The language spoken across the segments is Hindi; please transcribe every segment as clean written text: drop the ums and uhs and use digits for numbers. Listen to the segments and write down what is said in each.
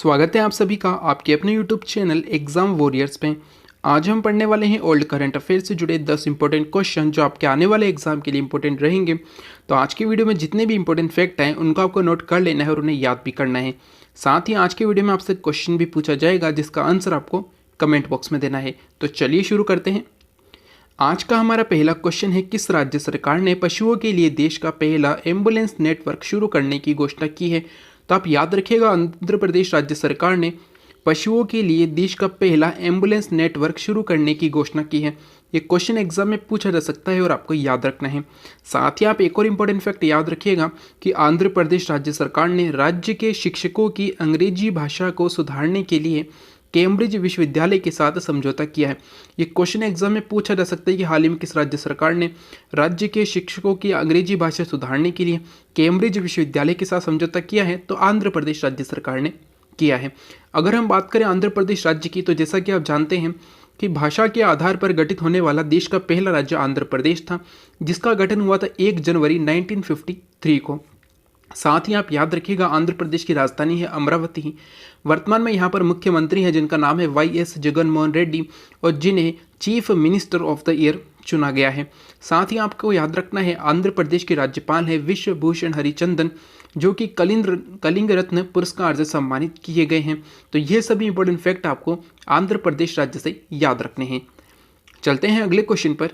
स्वागत है आप सभी का आपके अपने यूट्यूब चैनल एग्जाम वॉरियर्स पे। आज हम पढ़ने वाले हैं ओल्ड करंट अफेयर से जुड़े 10 इंपॉर्टेंट क्वेश्चन जो आपके आने वाले एग्जाम के लिए इंपॉर्टेंट रहेंगे। तो आज की वीडियो में जितने भी इंपॉर्टेंट फैक्ट हैं उनको आपको नोट कर लेना है और उन्हें याद भी करना है। साथ ही आज की वीडियो में आपसे क्वेश्चन भी पूछा जाएगा जिसका आंसर आपको कमेंट बॉक्स में देना है। तो चलिए शुरू करते हैं। आज का हमारा पहला क्वेश्चन है, किस राज्य सरकार ने पशुओं के लिए देश का पहला एम्बुलेंस नेटवर्क शुरू करने की घोषणा की है? तो आप याद रखिएगा, आंध्र प्रदेश राज्य सरकार ने पशुओं के लिए देश का पहला एम्बुलेंस नेटवर्क शुरू करने की घोषणा की है। ये क्वेश्चन एग्जाम में पूछा जा सकता है और आपको याद रखना है। साथ ही आप एक और इम्पोर्टेंट फैक्ट याद रखिएगा कि आंध्र प्रदेश राज्य सरकार ने राज्य के शिक्षकों की अंग्रेजी भाषा को सुधारने के लिए कैम्ब्रिज विश्वविद्यालय के साथ समझौता किया है। ये क्वेश्चन एग्जाम में पूछा जा सकता है कि हाल ही में किस राज्य सरकार ने राज्य के शिक्षकों की अंग्रेजी भाषा सुधारने के लिए कैम्ब्रिज विश्वविद्यालय के साथ समझौता किया है? तो आंध्र प्रदेश राज्य सरकार ने किया है। अगर हम बात करें आंध्र प्रदेश राज्य की, तो जैसा कि आप जानते हैं कि भाषा के आधार पर गठित होने वाला देश का पहला राज्य आंध्र प्रदेश था, जिसका गठन हुआ था 1 जनवरी 1953 को। साथ ही आप याद रखिएगा, आंध्र प्रदेश की राजधानी है अमरावती। वर्तमान में यहाँ पर मुख्यमंत्री हैं जिनका नाम है YS जगनमोहन रेड्डी और जिन्हें chief minister of the year चुना गया है। साथ ही आपको याद रखना है, आंध्र प्रदेश के राज्यपाल है विश्वभूषण हरिचंदन, जो कि कलिंग रत्न पुरस्कार से सम्मानित किए गए हैं। तो ये सभी इंपॉर्टेंट फैक्ट आपको आंध्र प्रदेश राज्य से याद रखने हैं। चलते हैं अगले क्वेश्चन पर।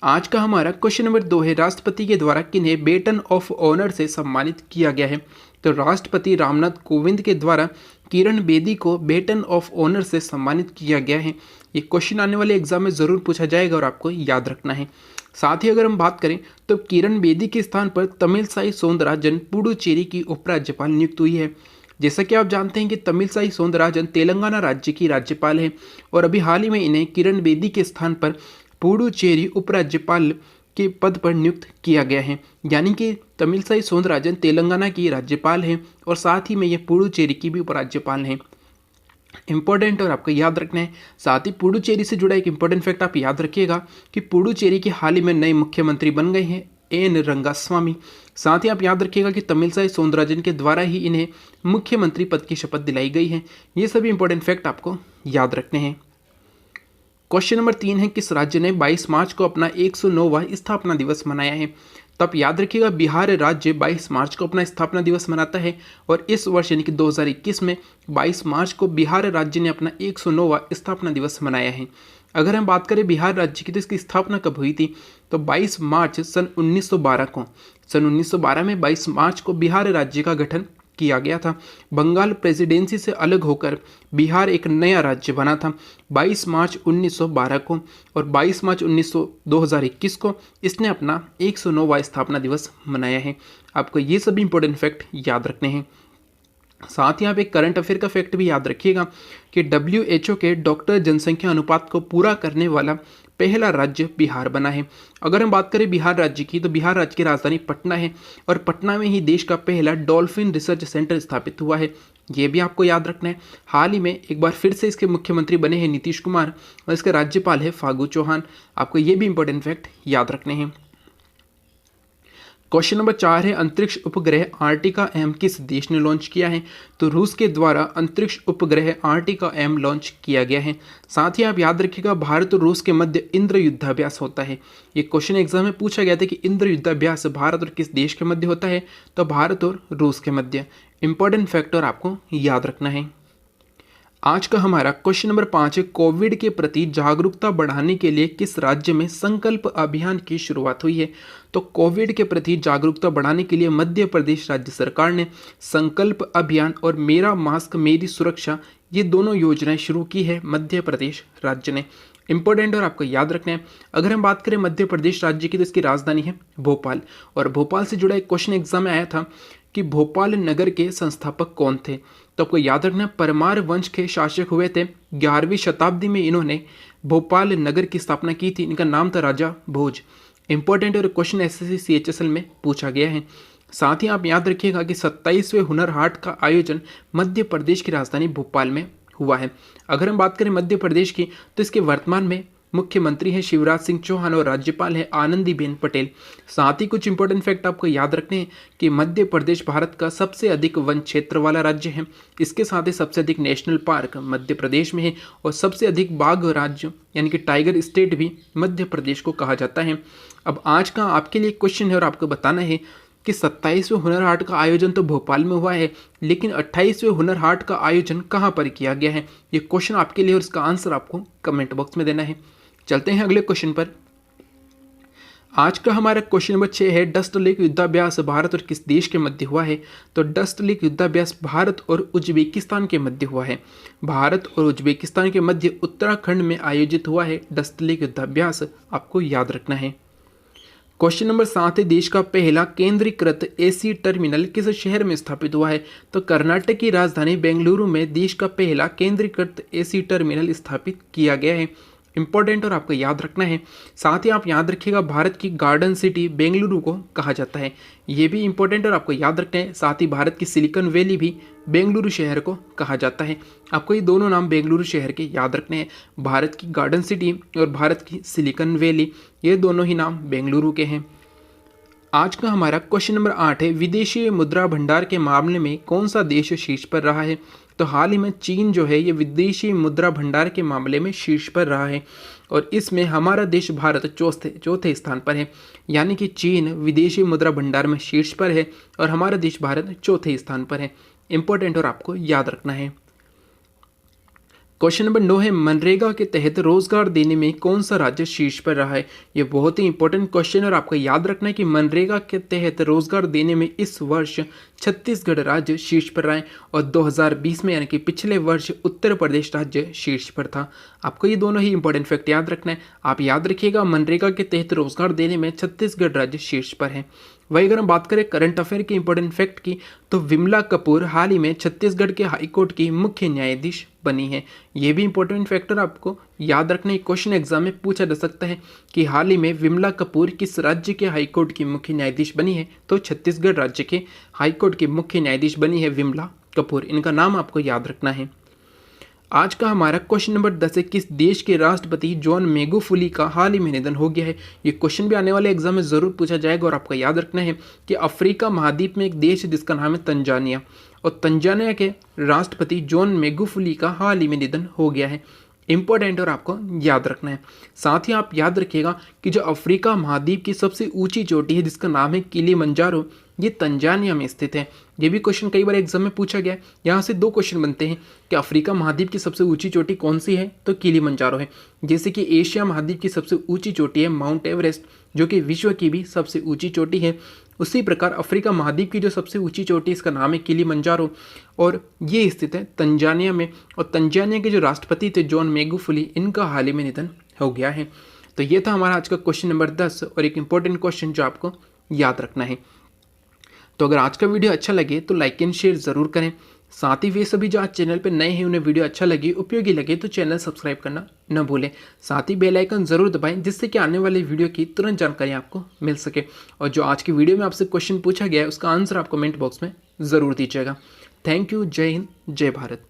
आज का हमारा क्वेश्चन नंबर 2 है, राष्ट्रपति के द्वारा किन्हें बेटन ऑफ ऑनर से सम्मानित किया गया है? तो राष्ट्रपति रामनाथ कोविंद के द्वारा किरण बेदी को बेटन ऑफ ऑनर से सम्मानित किया गया है। ये क्वेश्चन आने वाले एग्जाम में ज़रूर पूछा जाएगा और आपको याद रखना है। साथ ही अगर हम बात करें तो किरण बेदी के स्थान पर तमिलसाई सौंदरराजन पुडुचेरी की उपराज्यपाल नियुक्त हुई है। जैसा कि आप जानते हैं कि तमिलसाई सौंदरराजन तेलंगाना राज्य की राज्यपाल है और अभी हाल ही में इन्हें किरण बेदी के स्थान पर पुडुचेरी उपराज्यपाल के पद पर नियुक्त किया गया है। यानी कि तमिलसाई सौंदरराजन तेलंगाना की राज्यपाल हैं और साथ ही में ये पुडुचेरी की भी उपराज्यपाल हैं। इंपॉर्टेंट और आपको याद रखना है। साथ ही पुडुचेरी से जुड़ा एक इंपॉर्टेंट फैक्ट आप याद रखिएगा कि पुडुचेरी के हाल ही में नए मुख्यमंत्री बन गए हैं एन रंगास्वामी। साथ ही आप याद रखिएगा कि तमिलसाई सौंदरराजन के द्वारा ही इन्हें मुख्यमंत्री पद की शपथ दिलाई गई है। ये सभी इंपॉर्टेंट फैक्ट आपको याद रखने हैं। क्वेश्चन नंबर 3 है, किस राज्य ने 22 मार्च को अपना 109वां स्थापना दिवस मनाया है? तो आप याद रखिएगा, बिहार राज्य 22 मार्च को अपना स्थापना दिवस मनाता है और इस वर्ष यानी कि 2021 में 22 मार्च को बिहार राज्य ने अपना 109वां स्थापना दिवस मनाया है। अगर हम बात करें बिहार राज्य की, तो इसकी स्थापना कब हुई थी? तो 22 मार्च सन 1912 को। सन 1912 में 22 मार्च को बिहार राज्य का गठन किया गया था। बंगाल प्रेसिडेंसी से अलग होकर बिहार एक नया राज्य बना था 22 मार्च 1912 को और 22 मार्च 2021 को इसने अपना 109वां स्थापना दिवस मनाया है। आपको ये सभी इंपॉर्टेंट फैक्ट याद रखने हैं। साथ ही आप एक करंट अफेयर का फैक्ट भी याद रखिएगा कि WHO के डॉक्टर जनसंख्या अनुपात को पूरा करने वाला पहला राज्य बिहार बना है। अगर हम बात करें बिहार राज्य की, तो बिहार राज्य की राजधानी पटना है और पटना में ही देश का पहला डॉल्फिन रिसर्च सेंटर स्थापित हुआ है। ये भी आपको याद रखना है। हाल ही में एक बार फिर से इसके मुख्यमंत्री बने हैं नीतीश कुमार और इसके राज्यपाल है फागू चौहान। आपको ये भी इंपॉर्टेंट फैक्ट याद रखने हैं। क्वेश्चन नंबर 4 है, अंतरिक्ष उपग्रह आर्टिका M किस देश ने लॉन्च किया है? तो रूस के द्वारा अंतरिक्ष उपग्रह आर्टिका M लॉन्च किया गया है। साथ ही आप याद रखिएगा, भारत और रूस के मध्य इंद्र युद्धाभ्यास होता है। ये क्वेश्चन एग्जाम में पूछा गया था कि इंद्र युद्धाभ्यास भारत और किस देश के मध्य होता है? तो भारत और रूस के मध्य। इंपॉर्टेंट फैक्टर आपको याद रखना है। आज का हमारा क्वेश्चन नंबर 5 है, कोविड के प्रति जागरूकता बढ़ाने के लिए किस राज्य में संकल्प अभियान की शुरुआत हुई है? तो कोविड के प्रति जागरूकता बढ़ाने के लिए मध्य प्रदेश राज्य सरकार ने संकल्प अभियान और मेरा मास्क मेरी सुरक्षा ये दोनों योजनाएं शुरू की है मध्य प्रदेश राज्य ने। इंपॉर्टेंट और आपको याद रखना है। अगर हम बात करें मध्य प्रदेश राज्य की, तो इसकी राजधानी है भोपाल और भोपाल से जुड़ा एक क्वेश्चन एग्जाम में आया था कि भोपाल नगर के संस्थापक कौन थे? तो आपको याद रखना, परमार वंश के शासक हुए थे। 11वीं शताब्दी में इन्होंने भोपाल नगर की स्थापना की थी। इनका नाम था राजा भोज। इंपॉर्टेंट और क्वेश्चन SSC CHSL में पूछा गया है। साथ ही आप याद रखिएगा कि 27वें हुनर हाट का आयोजन मध्य प्रदेश की राजधानी भोपाल में हुआ है। अगर हम बात करें मध्य प्रदेश की, तो इसके वर्तमान में मुख्यमंत्री है शिवराज सिंह चौहान और राज्यपाल है आनंदीबेन पटेल। साथ ही कुछ इंपॉर्टेंट फैक्ट आपको याद रखने हैं कि मध्य प्रदेश भारत का सबसे अधिक वन क्षेत्र वाला राज्य है। इसके साथ ही सबसे अधिक नेशनल पार्क मध्य प्रदेश में है और सबसे अधिक बाघ राज्य यानी कि टाइगर स्टेट भी मध्य प्रदेश को कहा जाता है। अब आज का आपके लिए क्वेश्चन है और आपको बताना है कि 27वें हुनर हाट का आयोजन तो भोपाल में हुआ है, लेकिन 28वें हुनर हाट का आयोजन कहाँ पर किया गया है। ये क्वेश्चन आपके लिए और इसका आंसर आपको कमेंट बॉक्स में देना है। चलते हैं अगले क्वेश्चन पर। आज का हमारा क्वेश्चन नंबर 6 है, डस्ट लेक युद्धाभ्यास भारत और किस देश के मध्य हुआ है। तो डस्ट लेक युद्धाभ्यास भारत और उज्बेकिस्तान के मध्य हुआ है। भारत और उज्बेकिस्तान के मध्य उत्तराखंड में आयोजित हुआ है डस्ट लेक युद्धाभ्यास, आपको याद रखना है। क्वेश्चन नंबर 7 है, देश का पहला केंद्रीकृत एसी टर्मिनल किस शहर में स्थापित हुआ है। तो कर्नाटक की राजधानी बेंगलुरु में देश का पहला केंद्रीकृत एसी टर्मिनल स्थापित किया गया है। इंपॉर्टेंट और आपको याद रखना है। साथ ही आप याद रखिएगा भारत की गार्डन सिटी बेंगलुरु को कहा जाता है, ये भी इंपॉर्टेंट और आपको याद रखना है। साथ ही भारत की सिलिकॉन वैली भी बेंगलुरु शहर को कहा जाता है। आपको ये दोनों नाम बेंगलुरु शहर के याद रखने हैं, भारत की गार्डन सिटी और भारत की सिलिकॉन वैली, ये दोनों ही नाम बेंगलुरु के हैं। आज का हमारा क्वेश्चन नंबर 8 है, विदेशी मुद्रा भंडार के मामले में कौन सा देश शीर्ष पर रहा है। तो हाल ही में चीन जो है ये विदेशी मुद्रा भंडार के मामले में शीर्ष पर रहा है और इसमें हमारा देश भारत चौथे स्थान पर है। यानी कि चीन विदेशी मुद्रा भंडार में शीर्ष पर है और हमारा देश भारत चौथे स्थान पर है। इंपॉर्टेंट और आपको याद रखना है। क्वेश्चन नंबर 9 है, मनरेगा के तहत रोजगार देने में कौन सा राज्य शीर्ष पर रहा है। ये बहुत ही इंपॉर्टेंट क्वेश्चन और आपको याद रखना है कि मनरेगा के तहत रोजगार देने में इस वर्ष छत्तीसगढ़ राज्य शीर्ष पर रहा है और 2020 में यानी कि पिछले वर्ष उत्तर प्रदेश राज्य शीर्ष पर था। आपको ये दोनों ही इंपॉर्टेंट फैक्ट याद रखना है। आप याद रखिएगा मनरेगा के तहत रोजगार देने में छत्तीसगढ़ राज्य शीर्ष पर है। वही अगर हम बात करें करंट अफेयर के इंपॉर्टेंट फैक्ट की, तो विमला कपूर हाल ही में छत्तीसगढ़ के हाईकोर्ट की मुख्य न्यायाधीश बनी है। ये भी इंपॉर्टेंट फैक्टर आपको याद रखना है। क्वेश्चन एग्जाम में पूछा जा सकता है कि हाल ही में विमला कपूर किस राज्य के हाईकोर्ट की मुख्य न्यायाधीश बनी है। तो छत्तीसगढ़ राज्य के हाईकोर्ट की मुख्य न्यायाधीश बनी है विमला कपूर। इनका नाम आपको याद रखना है। आज का हमारा क्वेश्चन नंबर 10 है, किस देश के राष्ट्रपति जॉन मैगुफुली का हाल ही में निधन हो गया है। ये क्वेश्चन भी आने वाले एग्जाम में जरूर पूछा जाएगा और आपको याद रखना है कि अफ्रीका महाद्वीप में एक देश है जिसका नाम है तंजानिया और तंजानिया के राष्ट्रपति जॉन मैगुफुली का हाल ही में निधन हो गया है। इंपॉर्टेंट और आपको याद रखना है। साथ ही आप याद रखिएगा कि जो अफ्रीका महाद्वीप की सबसे ऊंची चोटी है जिसका नाम है किलिमंजारो, ये तंजानिया में स्थित है। ये भी क्वेश्चन कई बार एग्जाम में पूछा गया है। यहाँ से दो क्वेश्चन बनते हैं कि अफ्रीका महाद्वीप की सबसे ऊंची चोटी कौन सी है, तो किलिमंजारो है। जैसे कि एशिया महाद्वीप की सबसे ऊंची चोटी है माउंट एवरेस्ट, जो कि विश्व की भी सबसे ऊंची चोटी है। उसी प्रकार अफ्रीका महाद्वीप की जो सबसे ऊंची चोटी इसका नाम है किलिमंजारो और ये स्थित है तंजानिया में। और तंजानिया के जो राष्ट्रपति थे जॉन मैगुफुली, इनका हाल ही में निधन हो गया है। तो ये था हमारा आज का क्वेश्चन नंबर 10 और एक इंपॉर्टेंट क्वेश्चन जो आपको याद रखना है। तो अगर आज का वीडियो अच्छा लगे तो लाइक एंड शेयर ज़रूर करें। साथ ही वे सभी जो आज चैनल पर नए हैं उन्हें वीडियो अच्छा लगे, उपयोगी लगे तो चैनल सब्सक्राइब करना न भूलें। साथ ही बेल आइकन ज़रूर दबाएं जिससे कि आने वाले वीडियो की तुरंत जानकारी आपको मिल सके। और जो आज की वीडियो में आपसे क्वेश्चन पूछा गया है उसका आंसर आप कमेंट बॉक्स में ज़रूर दीजिएगा। Thank you. जय हिंद, जय भारत।